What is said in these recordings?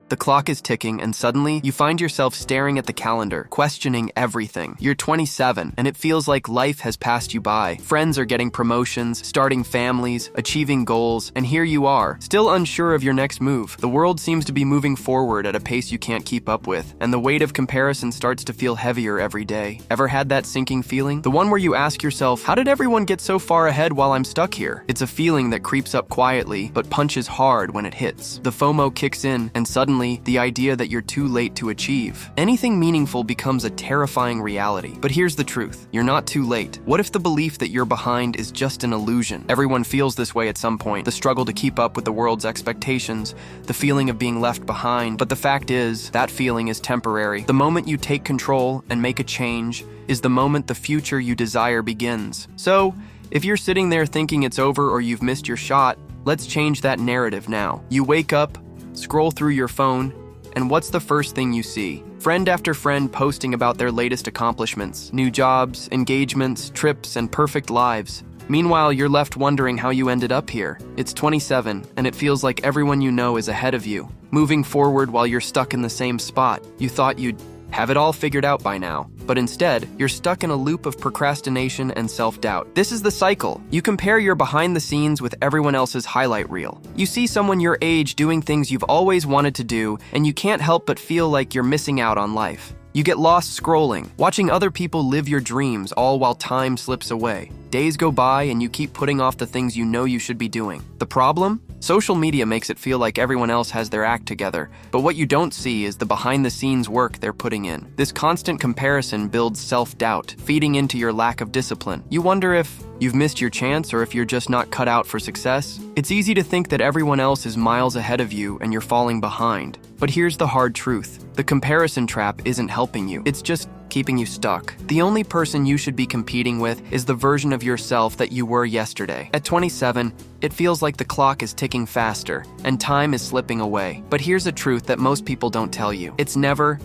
The clock is ticking, and suddenly, you find yourself staring at the calendar, questioning everything. You're 27, and it feels like life has passed you by. Friends are getting promotions, starting families, achieving goals, and here you are, still unsure of your next move. The world seems to be moving forward at a pace you can't keep up with, and the weight of comparison starts to feel heavier every day. Ever had that sinking feeling? The one where you ask yourself, how did everyone get so far ahead while I'm stuck here? It's a feeling that creeps up quietly, but punches hard when it hits. The FOMO kicks in, and suddenly, the idea that you're too late to achieve. Anything meaningful becomes a terrifying reality. But here's the truth. You're not too late. What if the belief that you're behind is just an illusion? Everyone feels this way at some point. The struggle to keep up with the world's expectations, the feeling of being left behind. But the fact is, that feeling is temporary. The moment you take control and make a change is the moment the future you desire begins. So, if you're sitting there thinking it's over or you've missed your shot, let's change that narrative now. You wake up, scroll through your phone, and what's the first thing you see? Friend after friend posting about their latest accomplishments, new jobs, engagements, trips, and perfect lives. Meanwhile, you're left wondering how you ended up here. It's 27, and it feels like everyone you know is ahead of you, moving forward while you're stuck in the same spot. You thought you'd have it all figured out by now, but instead, you're stuck in a loop of procrastination and self-doubt. This is the cycle. You compare your behind the scenes with everyone else's highlight reel. You see someone your age doing things you've always wanted to do, and you can't help but feel like you're missing out on life. You get lost scrolling, watching other people live your dreams, all while time slips away. Days go by and you keep putting off the things you know you should be doing. The problem? Social media makes it feel like everyone else has their act together, but what you don't see is the behind-the-scenes work they're putting in. This constant comparison builds self-doubt, feeding into your lack of discipline. You wonder if you've missed your chance or if you're just not cut out for success. It's easy to think that everyone else is miles ahead of you and you're falling behind. But here's the hard truth. The comparison trap isn't helping you. It's just keeping you stuck. The only person you should be competing with is the version of yourself that you were yesterday. At 27, it feels like the clock is ticking faster and time is slipping away. But here's a truth that most people don't tell you. It's never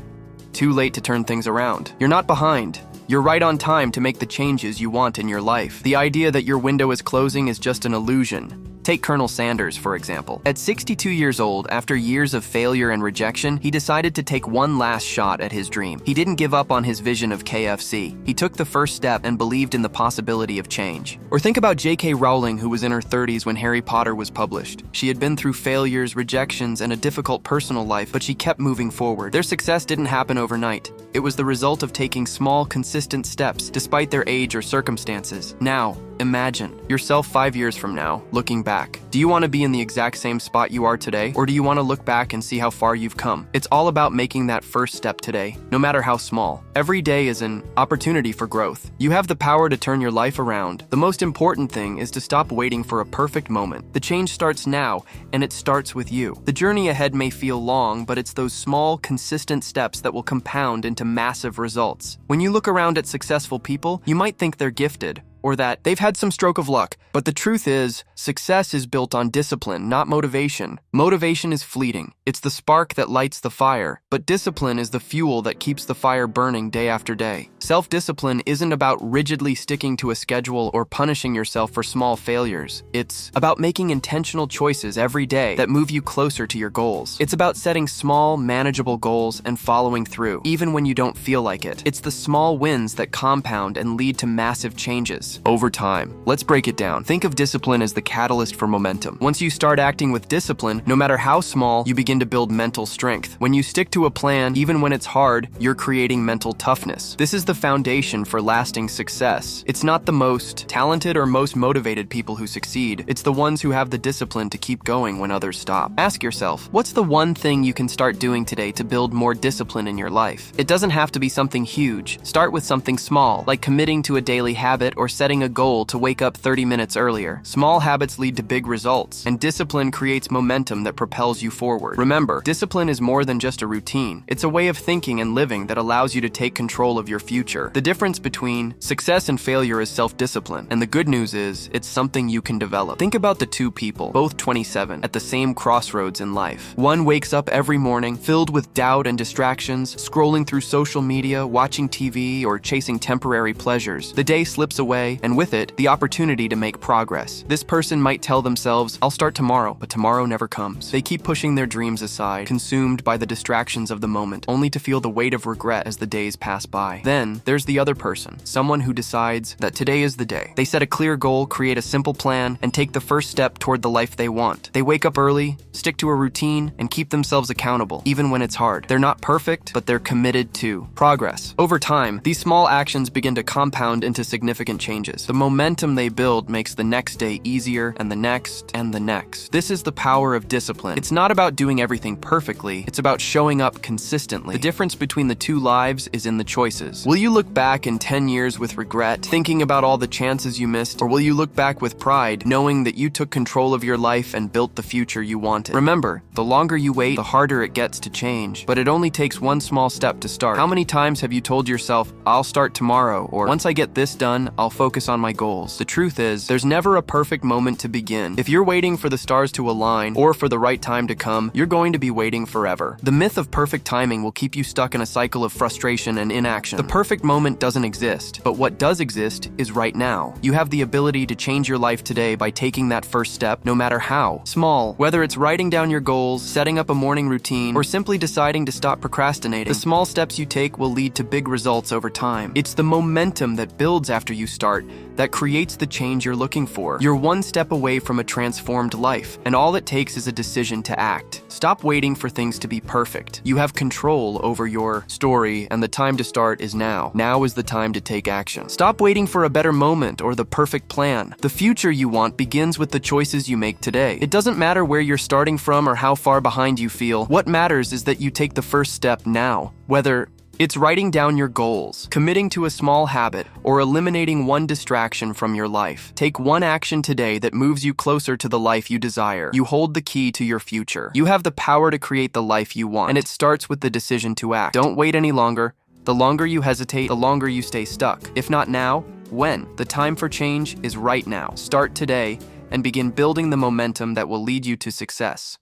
too late to turn things around. You're not behind. You're right on time to make the changes you want in your life. The idea that your window is closing is just an illusion. Take Colonel Sanders, for example. At 62 years old, after years of failure and rejection, he decided to take one last shot at his dream. He didn't give up on his vision of KFC. He took the first step and believed in the possibility of change. Or think about J.K. Rowling, who was in her 30s when Harry Potter was published. She had been through failures, rejections, and a difficult personal life, but she kept moving forward. Their success didn't happen overnight. It was the result of taking small, consistent steps, despite their age or circumstances. Now, imagine yourself 5 years from now, looking back. Do you want to be in the exact same spot you are today, or do you want to look back and see how far you've come? It's all about making that first step today, no matter how small. Every day is an opportunity for growth. You have the power to turn your life around. The most important thing is to stop waiting for a perfect moment. The change starts now, and it starts with you. The journey ahead may feel long, but it's those small, consistent steps that will compound into massive results. When you look around at successful people, you might think they're gifted, or that they've had some stroke of luck. But the truth is, success is built on discipline, not motivation. Motivation is fleeting. It's the spark that lights the fire, but discipline is the fuel that keeps the fire burning day after day. Self-discipline isn't about rigidly sticking to a schedule or punishing yourself for small failures. It's about making intentional choices every day that move you closer to your goals. It's about setting small, manageable goals and following through, even when you don't feel like it. It's the small wins that compound and lead to massive changes over time. Let's break it down. Think of discipline as the catalyst for momentum. Once you start acting with discipline, no matter how small, you begin to build mental strength. When you stick to a plan, even when it's hard, you're creating mental toughness. This is the foundation for lasting success. It's not the most talented or most motivated people who succeed. It's the ones who have the discipline to keep going when others stop. Ask yourself, what's the one thing you can start doing today to build more discipline in your life? It doesn't have to be something huge. Start with something small, like committing to a daily habit or setting a goal to wake up 30 minutes earlier. Small habits lead to big results, and discipline creates momentum that propels you forward. Remember, discipline is more than just a routine. It's a way of thinking and living that allows you to take control of your future. The difference between success and failure is self-discipline, and the good news is, it's something you can develop. Think about the two people, both 27, at the same crossroads in life. One wakes up every morning, filled with doubt and distractions, scrolling through social media, watching TV, or chasing temporary pleasures. The day slips away, day, and with it, the opportunity to make progress. This person might tell themselves, "I'll start tomorrow," but tomorrow never comes. They keep pushing their dreams aside, consumed by the distractions of the moment, only to feel the weight of regret as the days pass by. Then, there's the other person, someone who decides that today is the day. They set a clear goal, create a simple plan, and take the first step toward the life they want. They wake up early, stick to a routine, and keep themselves accountable, even when it's hard. They're not perfect, but they're committed to progress. Over time, these small actions begin to compound into significant changes. The momentum they build makes the next day easier, and the next, and the next. This is the power of discipline. It's not about doing everything perfectly, it's about showing up consistently. The difference between the two lives is in the choices. Will you look back in 10 years with regret, thinking about all the chances you missed, or will you look back with pride, knowing that you took control of your life and built the future you wanted? Remember, the longer you wait, the harder it gets to change, but it only takes one small step to start. How many times have you told yourself, "I'll start tomorrow," or "Once I get this done, I'll focus on my goals"? The truth is, there's never a perfect moment to begin. If you're waiting for the stars to align, or for the right time to come, you're going to be waiting forever. The myth of perfect timing will keep you stuck in a cycle of frustration and inaction. The perfect moment doesn't exist, but what does exist is right now. You have the ability to change your life today by taking that first step, no matter how small. Whether it's writing down your goals, setting up a morning routine, or simply deciding to stop procrastinating, the small steps you take will lead to big results over time. It's the momentum that builds after you start that creates the change you're looking for. You're one step away from a transformed life, and all it takes is a decision to act. Stop waiting for things to be perfect. You have control over your story, and the time to start is now. Now is the time to take action. Stop waiting for a better moment or the perfect plan. The future you want begins with the choices you make today. It doesn't matter where you're starting from or how far behind you feel. What matters is that you take the first step now. Whether it's writing down your goals, committing to a small habit, or eliminating one distraction from your life. Take one action today that moves you closer to the life you desire. You hold the key to your future. You have the power to create the life you want, and it starts with the decision to act. Don't wait any longer. The longer you hesitate, the longer you stay stuck. If not now, when? The time for change is right now. Start today and begin building the momentum that will lead you to success.